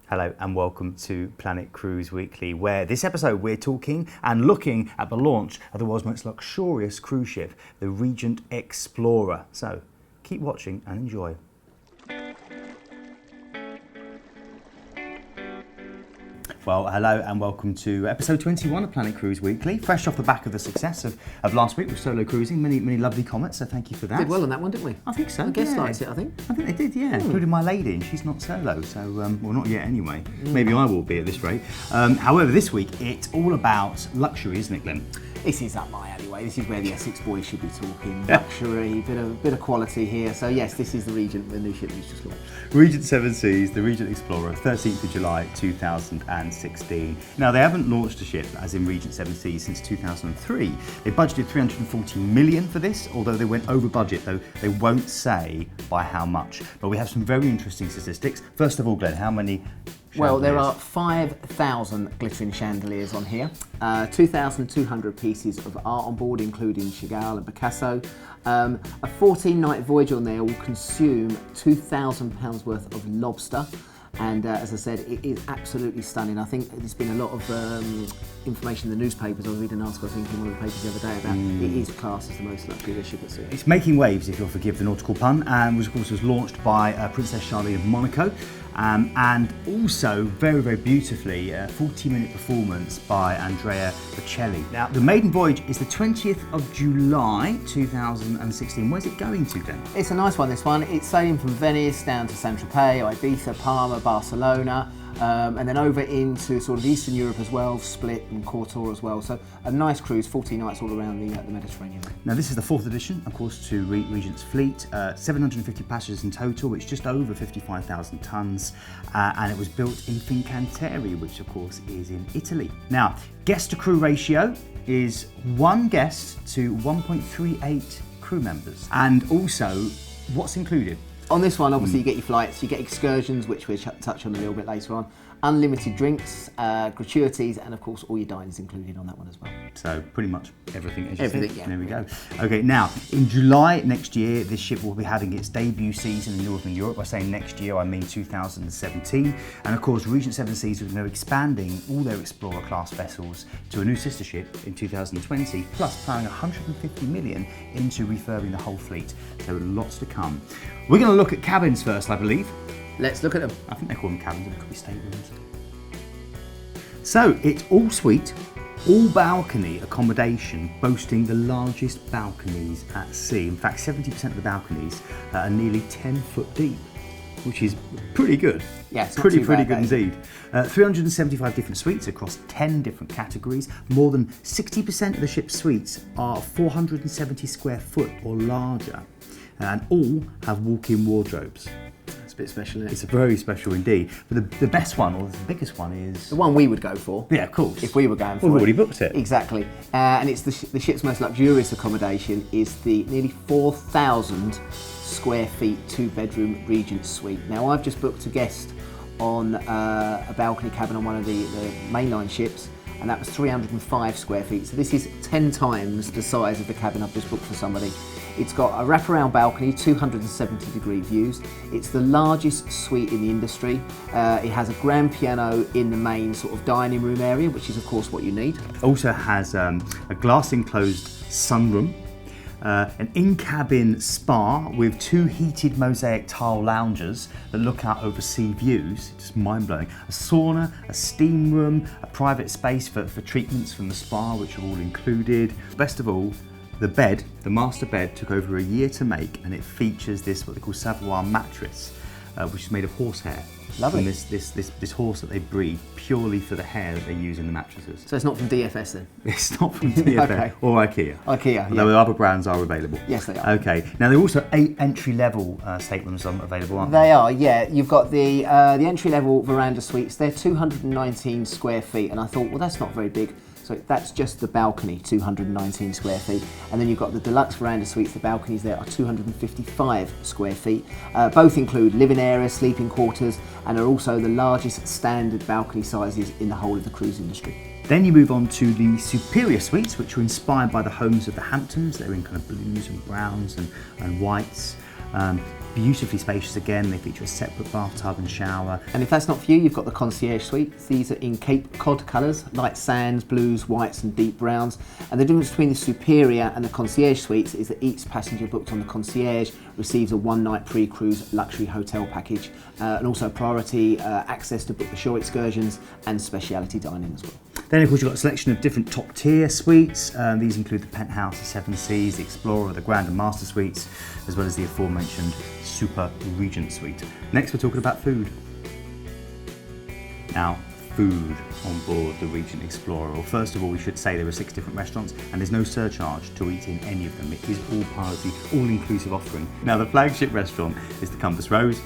Hello and welcome to Planet Cruise Weekly, where this episode we're talking and looking at the launch of the world's most luxurious cruise ship, the Regent Explorer. So keep watching and enjoy. Well, hello and welcome to episode 21 of Planet Cruise Weekly. Fresh off the back of the success of last week with solo cruising, many lovely comments, so thank you for that. Did well on that one, didn't we? I think so. The guest yeah. liked it, I think. I think they did, yeah. Including my lady, and she's not solo, so, well, not yet anyway. Maybe I will be at this rate. However, this week, it's all about luxury, isn't it, Glenn? This is up my alleyway. This is where the Essex boys should be talking. Luxury, bit of quality here. So yes, this is the Regent, the new ship that's just launched. Regent Seven Seas, the Regent Explorer, 13th of July 2016. Now, they haven't launched a ship, as in Regent Seven Seas, since 2003. They budgeted $340 million for this, although they went over budget, though they won't say by how much. But we have some very interesting statistics. First of all, Glenn, how many Well, there chandeliers? are 5,000 glittering chandeliers on here, 2,200 pieces of art on board, including Chagall and Picasso. A 14-night voyage on there will consume £2,000 worth of lobster. And as I said, it is absolutely stunning. I think there's been a lot of information in the newspapers. I was reading an article, I think, in one of the papers the other day about it is classed as the most luxurious ship at sea. It's making waves, if you'll forgive the nautical pun, and of course was launched by Princess Charlene of Monaco. And also, very beautifully, a 40-minute performance by Andrea Bocelli. Now, the maiden voyage is the 20th of July 2016. Where's it going to then? It's a nice one, this one. It's sailing from Venice down to Saint-Tropez, Ibiza, Palma, Barcelona, and then over into sort of Eastern Europe as well, Split and Kotor as well. So a nice cruise, 14 nights all around the Mediterranean. Now, this is the fourth edition, of course, to Regent's fleet. 750 passengers in total, which is just over 55,000 tonnes, and it was built in Fincantieri, which of course is in Italy. Now, guest to crew ratio is one guest to 1.38 crew members. And also, what's included? On this one, obviously, you get your flights, you get excursions, which we'll touch on a little bit later on, unlimited drinks, gratuities, and of course, all your diners included on that one as well. So pretty much everything, as you Everything, said. yeah. There we go. Okay, now, in July next year, this ship will be having its debut season in Northern Europe. By saying next year, I mean 2017. And of course, Regent Seven Seas are now expanding all their Explorer class vessels to a new sister ship in 2020, plus plowing 150 million into refurbing the whole fleet. So lots to come. We're going to look at cabins first, I believe. Let's look at them. I think they call them cabins, they could be staterooms. So it's all suite, all balcony accommodation, boasting the largest balconies at sea. In fact, 70% of the balconies are nearly 10 foot deep, which is pretty good. Yeah, it's not pretty too bad, good eh? indeed. 375 different suites across 10 different categories. More than 60% of the ship's suites are 470 square foot or larger, and all have walk-in wardrobes. It's a bit special, isn't it? It's very special indeed. But the best one, or the biggest one, is... The one we would go for. Yeah, of course. If we were going for We've it. already booked it. Exactly. And it's the ship's most luxurious accommodation is the nearly 4,000 square feet, 2-bedroom Regent suite. Now, I've just booked a guest on a balcony cabin on one of the mainline ships, and that was 305 square feet. So this is 10 times the size of the cabin I've just booked for somebody. It's got a wraparound balcony, 270-degree views. It's the largest suite in the industry. It has a grand piano in the main sort of dining room area, which is of course what you need. Also has a glass enclosed sunroom, an in-cabin spa with 2 heated mosaic tile lounges that look out over sea views, just mind-blowing, a sauna, a steam room, a private space for treatments from the spa, which are all included. Best of all, the bed, the master bed, took over a year to make, and it features this, what they call Savoie mattress, which is made of horsehair. Lovely. And this horse that they breed purely for the hair that they use in the mattresses. So it's not from DFS then? It's not from DFS Okay. or IKEA. IKEA, Although yeah. other brands are available. Yes, they are. Okay. Now there are also 8 entry-level staterooms available, aren't They are, yeah. You've got the entry-level veranda suites. They're 219 square feet, and I thought, well, that's not very big. So that's just the balcony, 219 square feet. And then you've got the deluxe veranda suites. The balconies there are 255 square feet. Both include living area, sleeping quarters, and are also the largest standard balcony sizes in the whole of the cruise industry. Then you move on to the superior suites, which are inspired by the homes of the Hamptons. They're in kind of blues and browns and whites. beautifully spacious again. They feature a separate bathtub and shower. And if that's not for you, you've got the concierge suites. These are in Cape Cod colours, light sands, blues, whites and deep browns. And the difference between the superior and the concierge suites is that each passenger booked on the concierge receives a one-night pre-cruise luxury hotel package and also priority access to book the shore excursions and speciality dining as well. Then of course you've got a selection of different top tier suites. These include the Penthouse, the Seven Seas, the Explorer, the Grand and Master Suites, as well as the aforementioned Super Regent Suite. Next we're talking about food. Now, food on board the Regent Explorer. Well, first of all, we should say there are 6 different restaurants and there's no surcharge to eat in any of them. It is all part of the all-inclusive offering. Now, the flagship restaurant is the Compass Rose.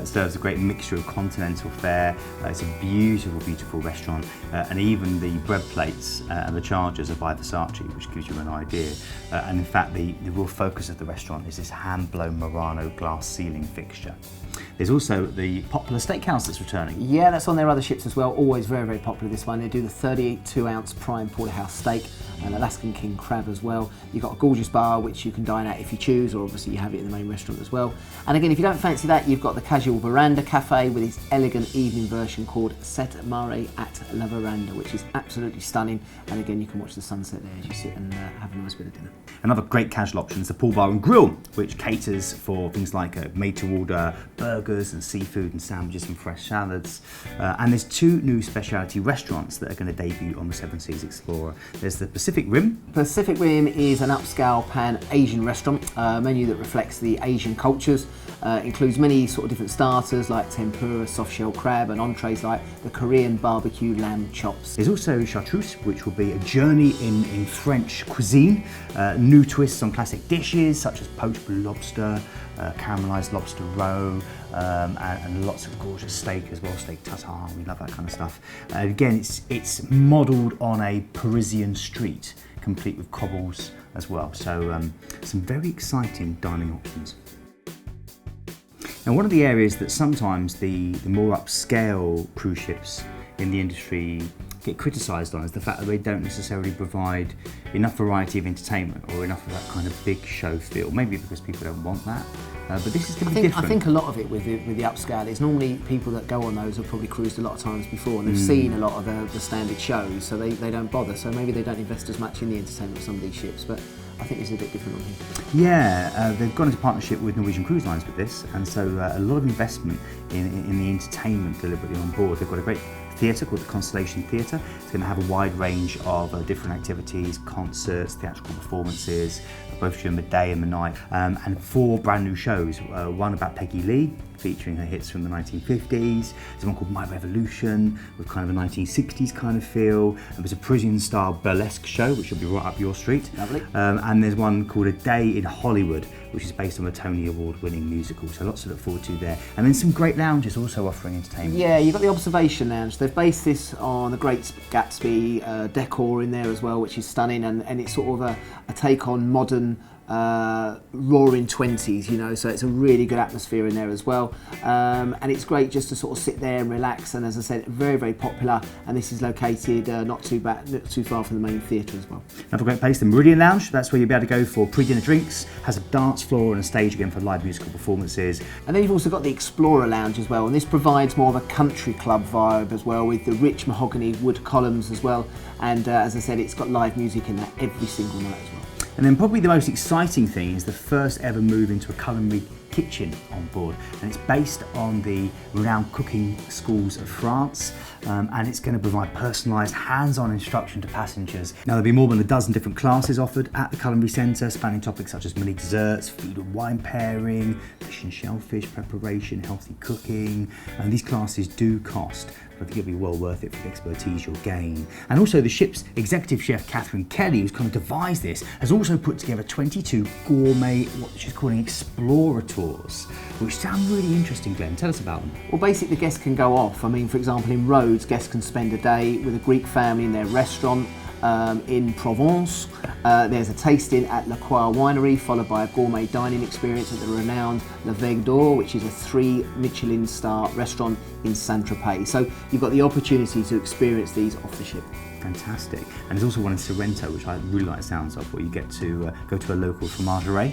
Serves a great mixture of continental fare. It's a beautiful, beautiful restaurant, and even the bread plates and the chargers are by Versace, which gives you an idea. And in fact, the real focus of the restaurant is this hand-blown Murano glass ceiling fixture. There's also the popular steakhouse that's returning. Yeah, that's on their other ships as well. Always very, very popular, this one. They do the 32-ounce prime porterhouse steak and Alaskan king crab as well. You've got a gorgeous bar which you can dine at if you choose, or obviously you have it in the main restaurant as well. And again, if you don't fancy that, you've got the casual veranda cafe with its elegant evening version called Set Mare at La Veranda, which is absolutely stunning. And again, you can watch the sunset there as you sit and have a nice bit of dinner. Another great casual option is the Pool Bar and Grill, which caters for things like made-to-order burgers and seafood and sandwiches and fresh salads. And there's 2 new specialty restaurants that are going to debut on the Seven Seas Explorer. There's the Pacific Rim. Pacific Rim is an upscale pan-Asian restaurant, a menu that reflects the Asian cultures. Includes many sort of different starters like tempura, soft shell crab, and entrees like the Korean barbecue lamb chops. There's also Chartreuse, which will be a journey in French cuisine. New twists on classic dishes such as poached blue lobster, caramelised lobster roe, and lots of gorgeous steak as well, steak tartare. We love that kind of stuff. Again, it's modelled on a Parisian street, complete with cobbles as well. So some very exciting dining options. Now, one of the areas that sometimes the more upscale cruise ships in the industry get criticised on is the fact that they don't necessarily provide enough variety of entertainment or enough of that kind of big show feel. Maybe because people don't want that, but this is going to be different. I think a lot of it with the upscale is normally people that go on those have probably cruised a lot of times before and they've seen a lot of the standard shows, so they don't bother. So maybe they don't invest as much in the entertainment of some of these ships, but I think it's a bit different on here. Yeah, they've gone into partnership with Norwegian Cruise Lines with this, and so a lot of investment in the entertainment deliberately on board. They've got a great theatre called the Constellation Theatre. It's going to have a wide range of different activities, concerts, theatrical performances, both during the day and the night, and 4 brand new shows. One about Peggy Lee, featuring her hits from the 1950s. There's one called My Revolution, with kind of a 1960s kind of feel. And there's a Parisian-style burlesque show, which will be right up your street. Lovely. And there's one called A Day in Hollywood, which is based on a Tony Award-winning musical. So lots to look forward to there. And then some great lounges also offering entertainment. Yeah, you've got the Observation Lounge. They've based this on the Great Gatsby decor in there as well, which is stunning, and it's sort of a take on modern roaring 20s, you know, so it's a really good atmosphere in there as well, and it's great just to sort of sit there and relax, and as I said, very, very popular, and this is located not too far from the main theatre as well. Another great place, the Meridian Lounge. That's where you'll be able to go for pre-dinner drinks, has a dance floor and a stage again for live musical performances. And then you've also got the Explorer Lounge as well, and this provides more of a country club vibe as well, with the rich mahogany wood columns as well, and as I said, it's got live music in that every single night as well. And then probably the most exciting thing is the first ever move into a culinary kitchen on board, and it's based on the renowned cooking schools of France, and it's going to provide personalised hands-on instruction to passengers. Now, there'll be more than a dozen different classes offered at the Culinary Centre, spanning topics such as mini desserts, food and wine pairing, fish and shellfish preparation, healthy cooking, and these classes do cost, but I think it'll be well worth it for the expertise you'll gain. And also the ship's executive chef, Catherine Kelly, who's kind of devised this, has also put together 22 gourmet, what she's calling explorer tours, which sound really interesting. Glenn, tell us about them. Well, basically the guests can go off. I mean, for example, in Rhodes, guests can spend a day with a Greek family in their restaurant. In Provence, there's a tasting at La Croix Winery, followed by a gourmet dining experience at the renowned La Veuve d'Or, which is a 3 Michelin star restaurant in Saint-Tropez. So you've got the opportunity to experience these off the ship. Fantastic. And there's also one in Sorrento, which I really like the sounds of, where you get to go to a local fromagerie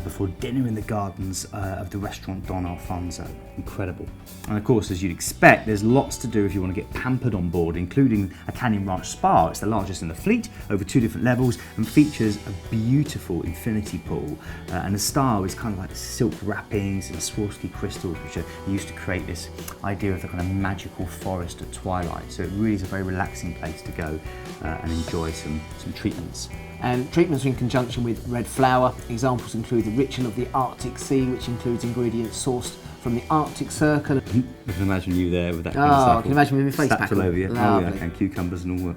before dinner in the gardens of the restaurant Don Alfonso. Incredible. And of course, as you'd expect, there's lots to do if you want to get pampered on board, including a Canyon Ranch spa. It's the largest in the fleet, over 2 different levels, and features a beautiful infinity pool. And the style is kind of like silk wrappings and Swarovski crystals, which are used to create this idea of the kind of magical forest at twilight. So it really is a very relaxing place to go and enjoy some treatments. And treatments are in conjunction with red flower. Examples include the ritual of the Arctic Sea, which includes ingredients sourced from the Arctic Circle. I can imagine you there with that kind of stuff. I can imagine with my face pack all over you. Oh yeah, and cucumbers and all that.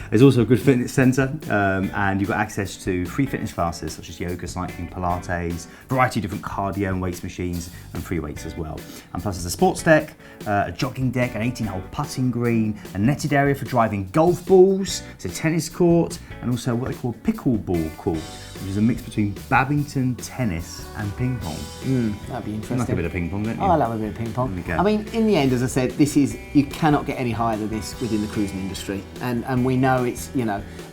There's also a good fitness centre, and you've got access to free fitness classes such as yoga, cycling, Pilates, variety of different cardio and weights machines, and free weights as well. And plus there's a sports deck, a jogging deck, an 18-hole putting green, a netted area for driving golf balls, it's a tennis court, and also what they call pickleball court, which is a mix between badminton, tennis, and ping pong. That'd be interesting. You like a bit of ping pong, don't you? I love a bit of ping pong. There we go. I mean, in the end, as I said, you cannot get any higher than this within the cruising industry, and we know it's,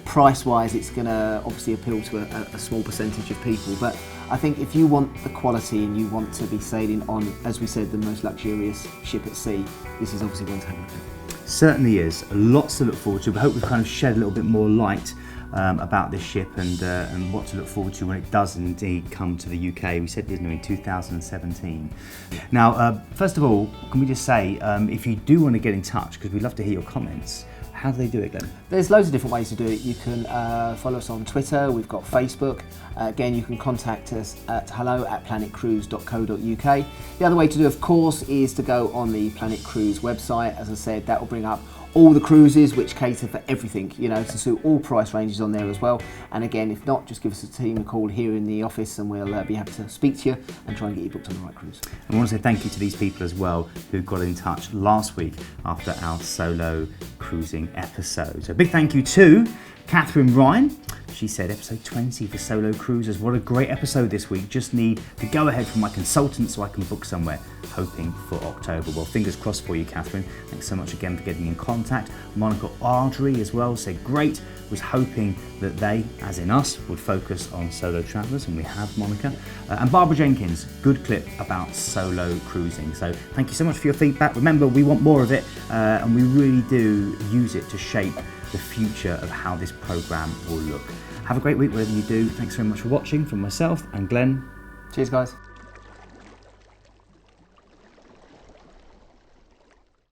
price-wise, it's going to obviously appeal to a small percentage of people, but I think if you want the quality and you want to be sailing on, as we said, the most luxurious ship at sea, this is obviously one to have a look at. Certainly is. Lots to look forward to. We hope we've kind of shed a little bit more light about this ship and what to look forward to when it does indeed come to the UK. We said, didn't we, in 2017. Now, first of all, can we just say, if you do want to get in touch, because we'd love to hear your comments, how do they do it, Glenn? There's loads of different ways to do it. You can follow us on Twitter, we've got Facebook. Again, you can contact us at hello@planetcruise.co.uk. The other way to do, of course, is to go on the Planet Cruise website. As I said, that will bring up all the cruises which cater for everything, to suit all price ranges on there as well. And again, if not, just give us a team a call here in the office and we'll be happy to speak to you and try and get you booked on the right cruise. I want to say thank you to these people as well who got in touch last week after our solo cruising episode. So a big thank you to Catherine Ryan. She said episode 20 for solo cruisers. What a great episode this week. Just need to go ahead from my consultant so I can book somewhere, hoping for October. Well, fingers crossed for you, Catherine. Thanks so much again for getting in contact. Monica Ardrey as well said great. Was hoping that they, as in us, would focus on solo travellers, and we have, Monica. And Barbara Jenkins, good clip about solo cruising. So thank you so much for your feedback. Remember, we want more of it, and we really do use it to shape the future of how this programme will look. Have a great week, whatever you do. Thanks very much for watching from myself and Glenn. Cheers, guys.